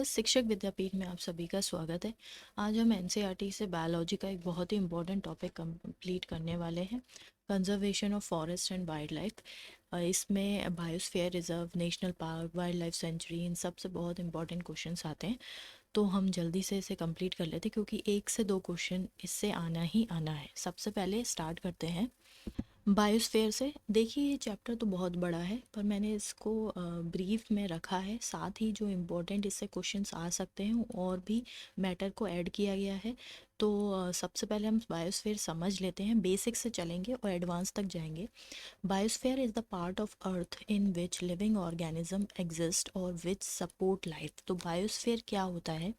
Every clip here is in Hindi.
शिक्षक विद्यापीठ में आप सभी का स्वागत है। आज हम एनसीईआरटी से बायोलॉजी का एक बहुत ही इम्पोर्टेंट टॉपिक कंप्लीट करने वाले हैं, conservation of forest and wild life. इसमें biosphere reserve, national park, wild life sanctuary, इन सब से बहुत इंपॉर्टेंट क्वेश्चंस आते हैं। तो हम जल्दी से इसे कंप्लीट कर लेते हैं क्योंकि 1 से 2 क्वेश्चन इससे आना ही आना है। सबसे पहले स्टार्ट करते हैं बायोस्फीयर से। देखिए ये चैप्टर तो बहुत बड़ा है पर मैंने इसको ब्रीफ में रखा है, साथ ही जो इम्पोर्टेंट इससे क्वेश्चंस आ सकते हैं और भी मैटर को ऐड किया गया है। तो सबसे पहले हम बायोस्फीयर समझ लेते हैं, बेसिक से चलेंगे और एडवांस तक जाएंगे। Biosphere is the part of earth in which living organism exist और विच सपोर्ट लाइफ। तो बायोस्फीयर क्या होता है?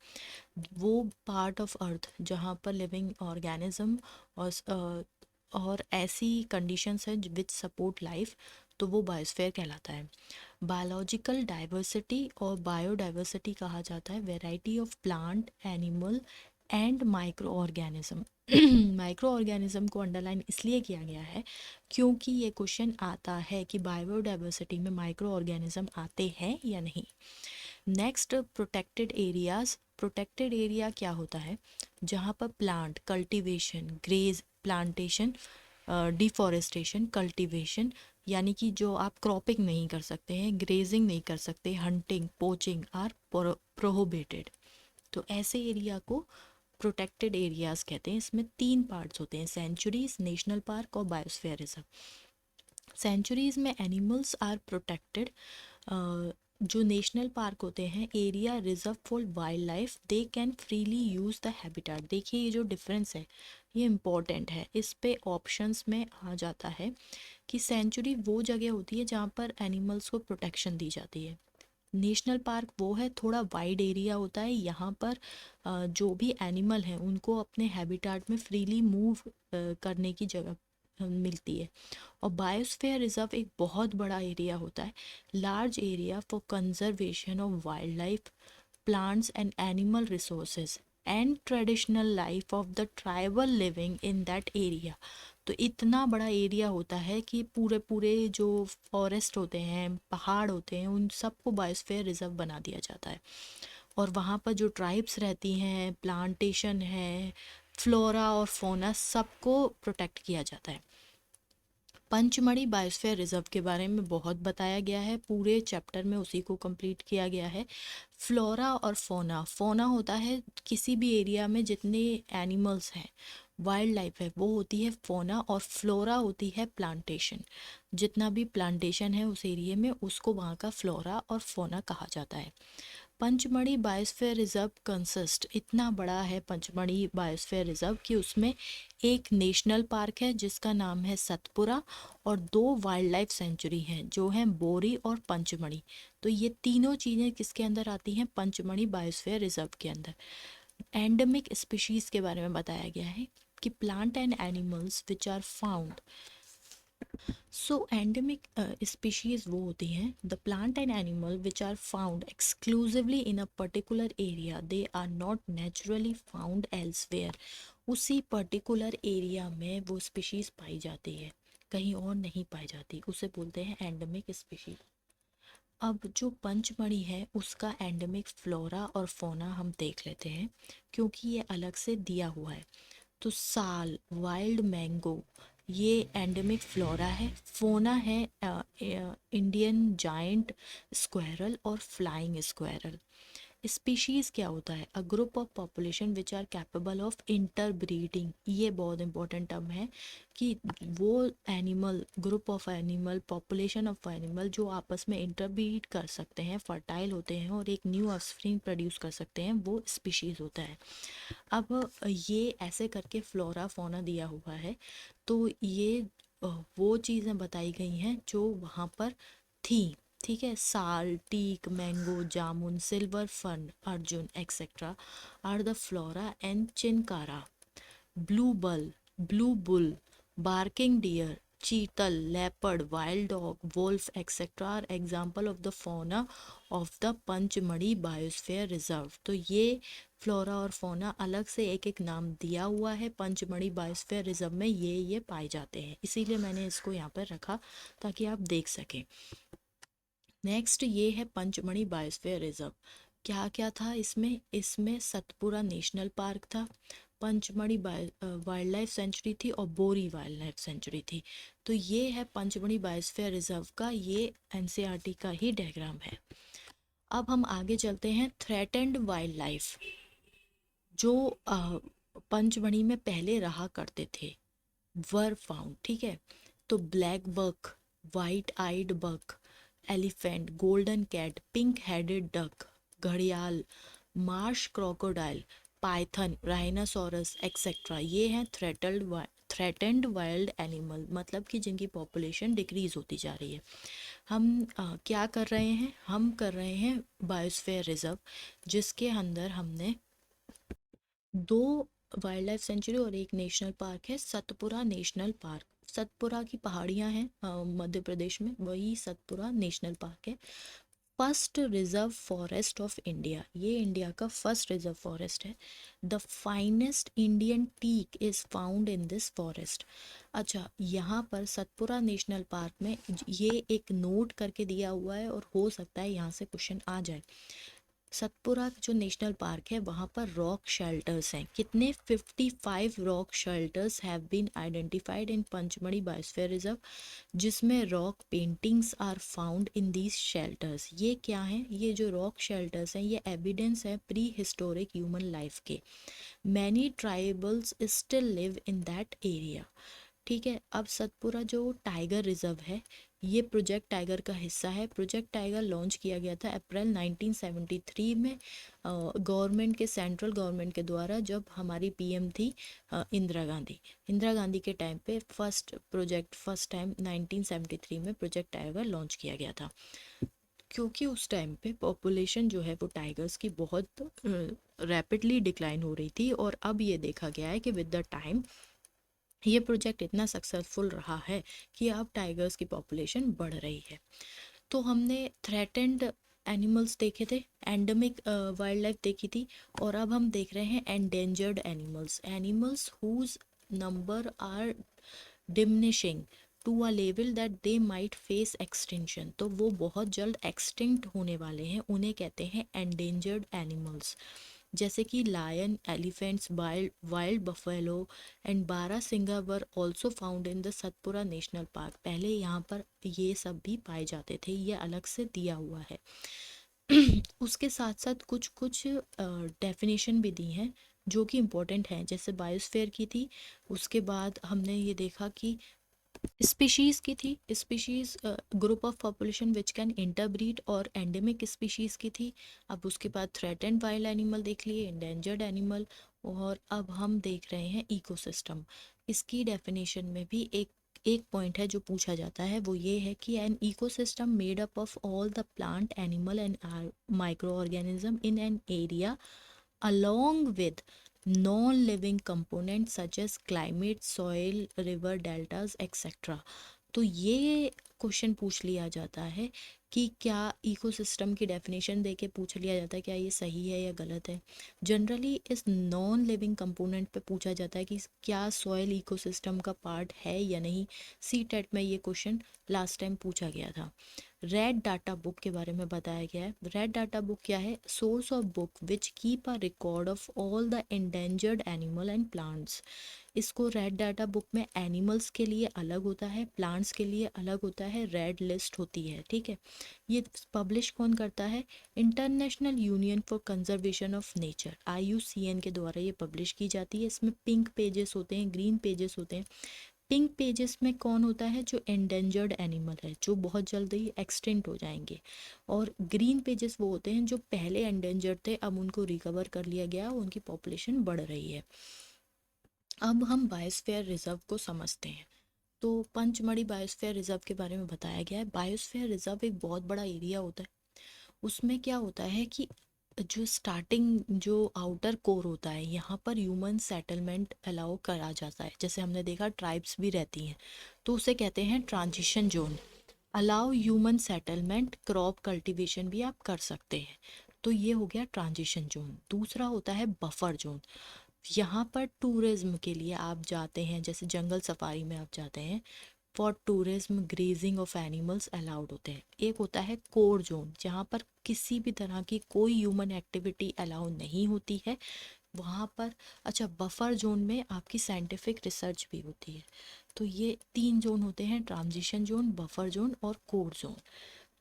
वो पार्ट ऑफ अर्थ जहाँ पर लिविंग ऑर्गेनिज्म और ऐसी कंडीशंस है विच सपोर्ट लाइफ, तो वो बायोस्फीयर कहलाता है। बायोलॉजिकल डाइवर्सिटी और बायोडाइवर्सिटी कहा जाता है variety of plant, animal and micro organism. Micro organism को अंडरलाइन इसलिए किया गया है क्योंकि ये क्वेश्चन आता है कि बायोडाइवर्सिटी में माइक्रो ऑर्गेनिज्म आते हैं या नहीं। Next, protected areas. Protected area क्या होता है? जहाँ पर plant cultivation, graze, plantation, deforestation, cultivation, यानी कि जो आप क्रॉपिंग नहीं कर सकते हैं, ग्रेजिंग नहीं कर सकते, हंटिंग, पोचिंग आर प्रोहिबिटेड। तो ऐसे एरिया को प्रोटेक्टेड एरियाज कहते हैं। इसमें 3 पार्ट्स होते हैं, सेंचुरीज, नेशनल पार्क और बायोस्फीयर रिजर्व। सेंचुरीज में एनिमल्स आर प्रोटेक्टेड। जो नेशनल पार्क होते हैं, area reserve for wild life, they can freely use the habitat. देखिए ये जो डिफरेंस है ये इम्पॉर्टेंट है, इस पे ऑप्शंस में आ जाता है कि सेंचुरी वो जगह होती है जहाँ पर एनिमल्स को प्रोटेक्शन दी जाती है। नेशनल पार्क वो है, थोड़ा वाइड एरिया होता है, यहाँ पर जो भी एनिमल हैं उनको अपने हैबिटेट में फ्रीली मूव करने की जगह मिलती है। और बायोस्फीयर रिजर्व एक बहुत बड़ा एरिया होता है, large area for conservation of wild life, plants and animal resources and traditional life of the tribal living in that area. तो इतना बड़ा एरिया होता है कि पूरे पूरे जो फॉरेस्ट होते हैं, पहाड़ होते हैं, उन सबको बायोस्फीयर रिजर्व बना दिया जाता है। और वहाँ पर जो ट्राइब्स रहती हैं, प्लांटेशन है, फ्लोरा और फोना, सबको प्रोटेक्ट किया जाता है। पंचमढ़ी बायोस्फीयर रिजर्व के बारे में बहुत बताया गया है, पूरे चैप्टर में उसी को कंप्लीट किया गया है। फ्लोरा और फोना, फोना होता है किसी भी एरिया में जितने एनिमल्स हैं, वाइल्ड लाइफ है, वो होती है फोना, और फ्लोरा होती है प्लांटेशन। जितना भी प्लांटेशन है उस एरिया में, उसको वहाँ का फ्लोरा और फोना कहा जाता है। पंचमढ़ी बायोस्फीयर रिजर्व कंसिस्ट, इतना बड़ा है पंचमढ़ी बायोस्फीयर रिजर्व कि उसमें एक नेशनल पार्क है जिसका नाम है सतपुरा, और 2 वाइल्ड लाइफ सेंचुरी हैं जो हैं बोरी और पंचमढ़ी। तो ये तीनों चीज़ें किसके अंदर आती हैं? पंचमढ़ी बायोस्फीयर रिजर्व के अंदर। एंडेमिक स्पीशीज के बारे में बताया गया है कि plant and animals which are found. So endemic species वो होती हैं, the plant and animal which are found exclusively in a particular area, they are not naturally found elsewhere. उसी पर्टिकुलर एरिया में वो स्पीशीज पाई जाती है, कहीं और नहीं पाई जाती, उसे बोलते हैं एंडेमिक स्पीशीज। अब जो पंचमढ़ी है उसका एंडेमिक फ्लोरा और फोना हम देख लेते हैं क्योंकि ये अलग से दिया हुआ है। तो साल, वाइल्ड मैंगो, ये एंडेमिक फ्लोरा है। फोना है इंडियन जायंट स्क्वायरल और फ्लाइंग स्क्वायरल। स्पीशीज़ क्या होता है? A group of population which are capable of interbreeding. ये बहुत इंपॉर्टेंट टर्म है कि वो animal, group of animal, population of animal जो आपस में इंटरब्रीड कर सकते हैं, फर्टाइल होते हैं और एक न्यू ऑफस्प्रिंग प्रोड्यूस कर सकते हैं, वो स्पीशीज़ होता है। अब ये ऐसे करके फ्लोरा फोना दिया हुआ है, तो ये वो चीज़ें बताई गई हैं जो वहाँ पर थी। ठीक है, साल, टीक, मैंगो, जामुन, सिल्वर फन, अर्जुन etcetera are the flora and chinkara. Blue bull, barking deer, chital, leopard, wild dog, wolf etcetera are example of the fauna of the Pachmarhi biosphere reserve. तो ये फ्लोरा और फौना अलग से एक एक नाम दिया हुआ है, पंचमढ़ी बायोस्फीयर रिजर्व में ये पाए जाते हैं, इसीलिए मैंने इसको यहाँ पर रखा ताकि आप देख सकें। नेक्स्ट ये है पंचमढ़ी बायोस्फीयर रिजर्व। क्या क्या था इसमें? इसमें सतपुरा नेशनल पार्क था, पंचमढ़ी वाइल्ड लाइफ सेंचुरी थी और बोरी वाइल्ड लाइफ सेंचुरी थी। तो ये है पंचमढ़ी बायोस्फीयर रिजर्व का, ये एनसीईआरटी का ही डायग्राम है। अब हम आगे चलते हैं। थ्रेटेंड वाइल्ड लाइफ जो पंचमढ़ी में पहले रहा करते थे वर फाउंड, ठीक है। तो black buck, white eyed buck, elephant, golden cat, pink headed duck, घड़ियाल, marsh crocodile, python, rhinoceros etcetera, ये हैं थ्रेटेंड वाइल्ड एनिमल, मतलब कि जिनकी पॉपुलेशन डिक्रीज होती जा रही है। हम क्या कर रहे हैं? हम कर रहे हैं बायोस्फीयर रिजर्व, जिसके अंदर हमने 2 वाइल्ड लाइफ सेंचुरी और एक नेशनल पार्क है, सतपुरा नेशनल पार्क। सतपुरा की पहाड़ियां हैं मध्य प्रदेश में, वही सतपुरा नेशनल पार्क है। First reserve forest of India, ये इंडिया का फर्स्ट रिजर्व फॉरेस्ट है। The finest Indian teak is found in this forest. अच्छा, यहाँ पर सतपुरा नेशनल पार्क में ये एक नोट करके दिया हुआ है और हो सकता है यहाँ से क्वेश्चन आ जाए। सतपुरा जो नेशनल पार्क है वहाँ पर रॉक शेल्टर्स हैं। कितने? 55 rock shelters have been identified in Pachmarhi biosphere reserve, जिसमें rock paintings are found in these shelters. ये क्या है? ये जो रॉक शेल्टर्स हैं ये एविडेंस है प्री हिस्टोरिक ह्यूमन लाइफ के। Many tribals still live in that area, ठीक है। अब सतपुरा जो टाइगर रिजर्व है ये प्रोजेक्ट टाइगर का हिस्सा है। प्रोजेक्ट टाइगर लॉन्च किया गया था अप्रैल 1973 में गवर्नमेंट के, सेंट्रल गवर्नमेंट के द्वारा, जब हमारी पीएम थी इंदिरा गांधी के टाइम पे फर्स्ट टाइम 1973 में प्रोजेक्ट टाइगर लॉन्च किया गया था। क्योंकि उस टाइम पे पॉपुलेशन जो है वो टाइगर्स की बहुत रैपिडली डिक्लाइन हो रही थी, और अब ये देखा गया है कि विद द टाइम ये प्रोजेक्ट इतना सक्सेसफुल रहा है कि अब टाइगर्स की पॉपुलेशन बढ़ रही है। तो हमने थ्रेटेंड एनिमल्स देखे थे, एंडेमिक वाइल्ड लाइफ देखी थी, और अब हम देख रहे हैं endangered animals, animals whose number are diminishing to a level that they might face extinction. तो वो बहुत जल्द एक्सटिंक्ट होने वाले हैं, उन्हें कहते हैं एंडेंजर्ड एनिमल्स। जैसे कि lion, elephants, wild buffalo and barasingha were also found in the Satpura national park. पहले यहाँ पर ये सब भी पाए जाते थे, ये अलग से दिया हुआ है। उसके साथ साथ कुछ कुछ डेफिनेशन भी दी हैं जो कि इम्पोर्टेंट हैं, जैसे बायोस्फीयर की थी। उसके बाद हमने ये देखा कि स्पीशीज की थी, species group of population which can interbreed, और एंडेमिक स्पीशीज की थी। अब उसके बाद थ्रेटेंड वाइल्ड एनिमल देख लिए, इंडेंजर्ड एनिमल, और अब हम देख रहे हैं इकोसिस्टम। इसकी डेफिनेशन में भी एक पॉइंट है जो पूछा जाता है, वो ये है कि an ecosystem made up of all the plant, animal and micro organism in an area along with non-living components such as climate, soil, river deltas, etc. तो ये क्वेश्चन पूछ लिया जाता है कि क्या इकोसिस्टम की डेफिनेशन देके पूछ लिया जाता है क्या ये सही है या गलत है। जनरली इस नॉन लिविंग कंपोनेंट पे पूछा जाता है कि क्या सॉइल इकोसिस्टम का पार्ट है या नहीं। सी टेट में ये क्वेश्चन लास्ट टाइम पूछा गया था। रेड डाटा बुक के बारे में बताया गया है। रेड डाटा बुक क्या है? Source of book which keep a record of all the endangered animal and plants. इसको रेड डाटा बुक में एनिमल्स के लिए अलग होता है, प्लांट्स के लिए अलग होता है, रेड लिस्ट होती है, ठीक है। ये पब्लिश कौन करता है? International union for conservation of nature, IUCN के द्वारा ये पब्लिश की जाती है। इसमें पिंक पेजेस होते हैं, ग्रीन पेजेस होते हैं। पिंक पेजेस में कौन होता है? जो एंडेंजर्ड एनिमल है, जो बहुत जल्द ही एक्सटिंक्ट हो जाएंगे, और ग्रीन पेजेस वो होते हैं जो पहले एंडेंजर्ड थे, अब उनको रिकवर कर लिया गया, उनकी पॉपुलेशन बढ़ रही है। अब हम बायोस्फीयर रिजर्व को समझते हैं। तो पंचमढ़ी बायोस्फीयर रिजर्व के बारे में बताया गया है। बायोस्फीयर रिजर्व एक बहुत बड़ा एरिया होता है। उसमें क्या होता है कि जो स्टार्टिंग, जो आउटर कोर होता है, यहाँ पर ह्यूमन सेटलमेंट अलाउ करा जाता है। जैसे हमने देखा ट्राइब्स भी रहती हैं, तो उसे कहते हैं transition zone. Allow human settlement, crop cultivation भी आप कर सकते हैं, तो ये हो गया ट्रांजिशन जोन। दूसरा होता है बफर जोन। यहाँ पर टूरिज्म के लिए आप जाते हैं, जैसे जंगल सफारी में आप जाते हैं, for tourism grazing of animals allowed होते हैं। एक होता है कोर जोन, जहाँ पर किसी भी तरह की कोई ह्यूमन एक्टिविटी अलाउ नहीं होती है वहाँ पर। अच्छा, बफर जोन में आपकी साइंटिफिक रिसर्च भी होती है। तो ये 3 जोन होते हैं, ट्रांजिशन जोन, बफर जोन और कोर जोन।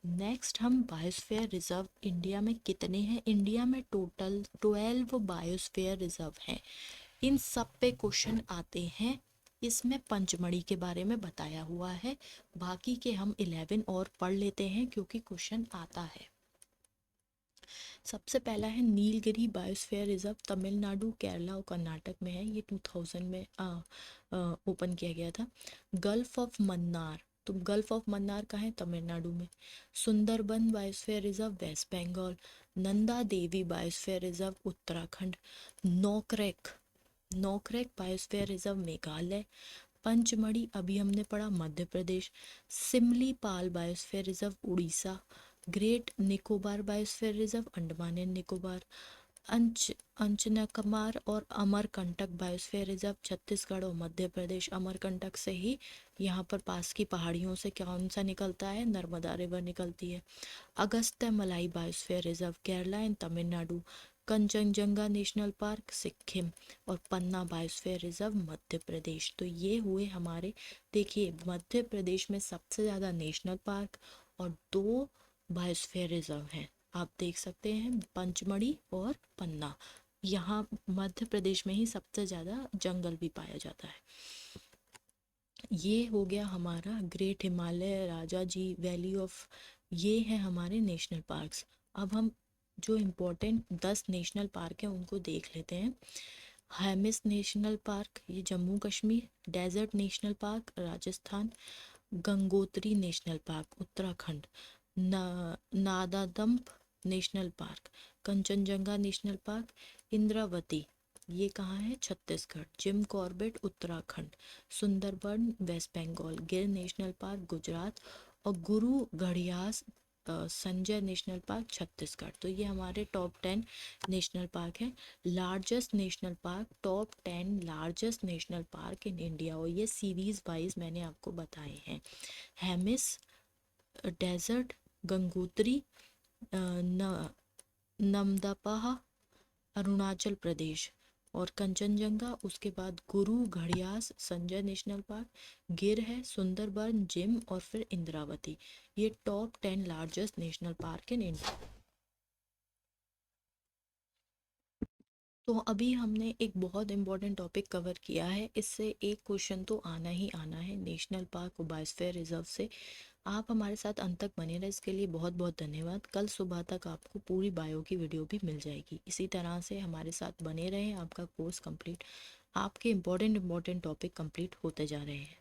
नेक्स्ट हम बायोस्फीयर रिजर्व इंडिया में कितने हैं। इंडिया में टोटल 12 बायोस्फीयर रिजर्व हैं। इन सब पे क्वेश्चन आते हैं। इसमें पंचमढ़ी के बारे में बताया हुआ है, बाकी के हम 11 और पढ़ लेते हैं क्योंकि क्वेश्चन आता है। सबसे पहला है नीलगिरी बायोस्फीयर रिजर्व, तमिलनाडु, केरला और कर्नाटक में है। ये 2000 में ओपन किया गया था। गल्फ ऑफ मन्नार, तो गल्फ ऑफ मन्नार कहाँ है, तमिलनाडु में। Sundarban biosphere reserve, waste Bengal. Nanda Devi biosphere reserve, Uttarakhand. Nokrek, Nokrek biosphere reserve, Meghalaya. Pachmarhi अभी हमने पढ़ा, Madhya Pradesh. Similipal biosphere reserve, Orissa. Great Nicobar biosphere reserve, Andaman and Nicobar. अंचनकमार और अमरकंटक बायोस्फीयर रिजर्व, छत्तीसगढ़ और मध्य प्रदेश। अमरकंटक से ही यहाँ पर पास की पहाड़ियों से कौन सा निकलता है, नर्मदा रिवर निकलती है। अगस्त्य मलाई biosphere reserve, Kerala and Tamil Nadu. Kanchenjunga national park, Sikkim. और पन्ना बायोस्फीयर रिजर्व, मध्य प्रदेश। तो ये हुए हमारे, देखिए मध्य प्रदेश में सबसे ज़्यादा नेशनल पार्क और 2 बायोस्फीयर रिजर्व हैं। आप देख सकते हैं पंचमढ़ी और पन्ना। यहाँ मध्य प्रदेश में ही सबसे ज़्यादा जंगल भी पाया जाता है। ये हो गया हमारा great Himalaya, Rajaji valley of, ये है हमारे नेशनल पार्क्स। अब हम जो इम्पोर्टेंट 10 नेशनल पार्क हैं उनको देख लेते हैं। हेमिस नेशनल पार्क, ये Jammu Kashmir. Desert national park, Rajasthan. Gangotri national park, Uttarakhand. Namdapha national park. Kanchenjunga national park. Indravati, ये कहाँ है, Chhattisgarh. Jim Corbett, Uttarakhand. Sundarban, west Bengal. Gir national park, Gujarat. और गुरु घड़ियाल संजय नेशनल पार्क, छत्तीसगढ़। तो ये हमारे टॉप 10 नेशनल पार्क हैं। Largest national park, top 10 largest national park in India, और ये सीरीज वाइज मैंने आपको बताए हैं। हेमिस, डेजर्ट, गंगोत्री, नमदपाह अरुणाचल प्रदेश, और कंचनजंगा, उसके बाद गुरु घड़ियाल संजय नेशनल पार्क, गिर है, सुंदरबन, जिम और फिर इंद्रावती। ये top 10 largest national park in India. तो अभी हमने एक बहुत इम्पोर्टेंट टॉपिक कवर किया है, इससे एक क्वेश्चन तो आना ही आना है नेशनल पार्क और बायोस्फीयर रिजर्व से। आप हमारे साथ अंत तक बने रहे, इसके लिए बहुत बहुत धन्यवाद। कल सुबह तक आपको पूरी बायो की वीडियो भी मिल जाएगी। इसी तरह से हमारे साथ बने रहें, आपका कोर्स कंप्लीट, आपके इम्पोर्टेंट टॉपिक कंप्लीट होते जा रहे हैं।